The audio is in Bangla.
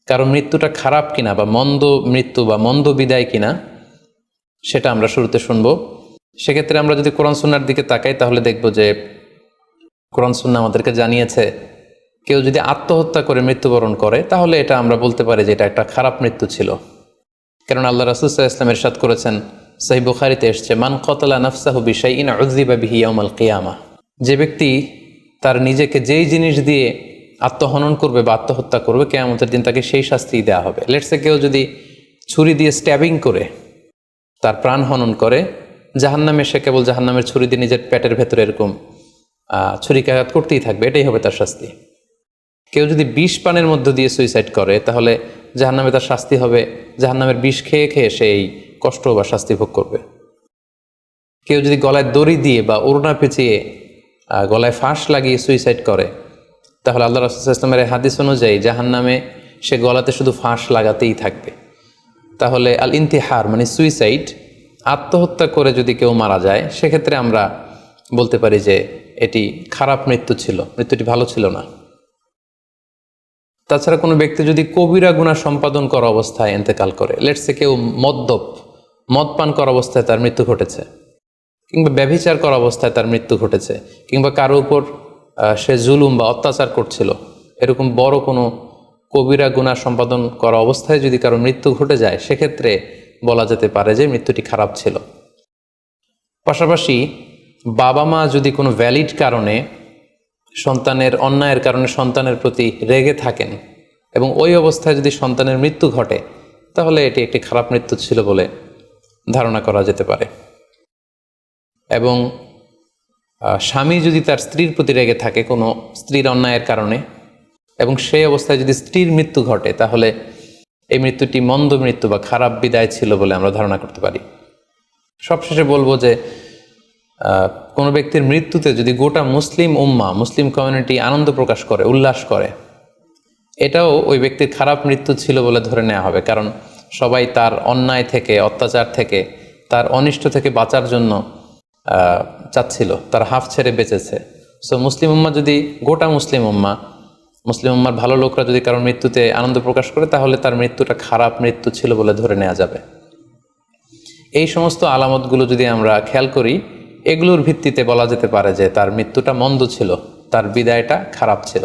কারো মৃত্যুটা খারাপ কিনা বা মন্দ মৃত্যু বা মন্দ বিদায় কিনা সেটা আমরা শুরুতে শুনবো। সেক্ষেত্রে আমরা যদি কোরআন সুন্নাহর দিকে তাকাই তাহলে দেখব যে কোরআন সুন্নাহ আমাদেরকে জানিয়েছে কেউ যদি আত্মহত্যা করে মৃত্যুবরণ করে তাহলে এটা আমরা বলতে পারি যে এটা একটা খারাপ মৃত্যু ছিল। কারণ আল্লাহ রাসূল সাল্লাল্লাহু আলাইহি ওয়াসাল্লাম ইরশাদ করেছেন, সহিহ বুখারীতে এসেছে, মান কাতালা নাফসাহু বিশাইইন উযযিবা বিহি ইয়াওমাল কিয়ামাহ। যে ব্যক্তি তার নিজেকে যেই জিনিস দিয়ে আত্মহনন করবে বা আত্মহত্যা করবে, কিয়ামতের দিন তাকে সেই শাস্তি দেওয়া হবে। লেটসে কেউ যদি ছুরি দিয়ে স্ট্যাবিং করে তার প্রাণ হনন করে, জাহান্নামে সে কেবল জাহান্নামের ছুরি দিয়ে নিজের পেটের ভেতরে এরকম ছুরিকাঘাত করতেই থাকবে, এটাই হবে তার শাস্তি। কেউ যদি বিষ পানের মধ্য দিয়ে সুইসাইড করে তাহলে জাহান্নামে তার শাস্তি হবে জাহান্নামের বিষ খেয়ে খেয়ে সেই কষ্ট বা শাস্তি ভোগ করবে। কেউ যদি গলায় দড়ি দিয়ে বা ওড়না পেঁচিয়ে গলায় ফাঁস লাগিয়ে সুইসাইড করে তাহলে আল্লাহ রাসূল সাল্লাল্লাহু আলাইহি ওয়াসাল্লামের হাদিস অনুযায়ী জাহান্নামে সে গলাতে শুধু ফাঁস লাগাতেই থাকবে। তাহলে আল ইন্তিহার মানে সুইসাইড, আত্মহত্যা করে যদি কেউ মারা যায় সেক্ষেত্রে আমরা বলতে পারি যে এটি খারাপ মৃত্যু ছিল, মৃত্যুটি ভালো ছিল না। তাছাড়া কোনো ব্যক্তি যদি কবিরা গুনাহ সম্পাদন করা অবস্থায় ইন্তেকাল করে, লেটসে কেউ মদ পান করা অবস্থায় তার মৃত্যু ঘটেছে, কিংবা ব্যভিচার করা অবস্থায় তার মৃত্যু ঘটেছে, কিংবা কারো উপর সে জুলুম বা অত্যাচার করছিল, এরকম বড় কোনো কবিরা গুনাহ সম্পাদন করা অবস্থায় যদি কারো মৃত্যু ঘটে যায় সেক্ষেত্রে বলা যেতে পারে যে মৃত্যুটি খারাপ ছিল। পাশাপাশি বাবা মা যদি কোনো ভ্যালিড কারণে সন্তানের অন্যায়ের কারণে সন্তানের প্রতি রেগে থাকেন এবং ওই অবস্থায় যদি সন্তানের মৃত্যু ঘটে তাহলে এটি একটি খারাপ মৃত্যু ছিল বলে ধারণা করা যেতে পারে। এবং স্বামী যদি তার স্ত্রীর প্রতি রেগে থাকে কোনো স্ত্রীর অন্যায়ের কারণে এবং সেই অবস্থায় যদি স্ত্রীর মৃত্যু ঘটে তাহলে এই মৃত্যুটি মন্দ মৃত্যু বা খারাপ বিদায় ছিল বলে আমরা ধারণা করতে পারি। সবশেষে বলবো যে কোনো ব্যক্তির মৃত্যুতে যদি গোটা মুসলিম উম্মাহ, মুসলিম কমিউনিটি আনন্দ প্রকাশ করে, উল্লাস করে, এটাও ওই ব্যক্তির খারাপ মৃত্যু ছিল বলে ধরে নেওয়া হবে। কারণ সবাই তার অন্যায় থেকে, অত্যাচার থেকে, তার অনিষ্ট থেকে বাঁচার জন্য চাচ্ছিল, তার হাফ ছেড়ে বেঁচেছে। সো মুসলিম উম্মাহ যদি, গোটা মুসলিম উম্মার ভালো লোকরা যদি কারোর মৃত্যুতে আনন্দ প্রকাশ করে তাহলে তার মৃত্যুটা খারাপ মৃত্যু ছিল বলে ধরে নেওয়া যাবে। এই সমস্ত আলামতগুলো যদি আমরা খেয়াল করি, এগুলোর ভিত্তিতে বলা যেতে পারে যে তার মৃত্যুটা মন্দ ছিল, তার বিদায়টা খারাপ ছিল।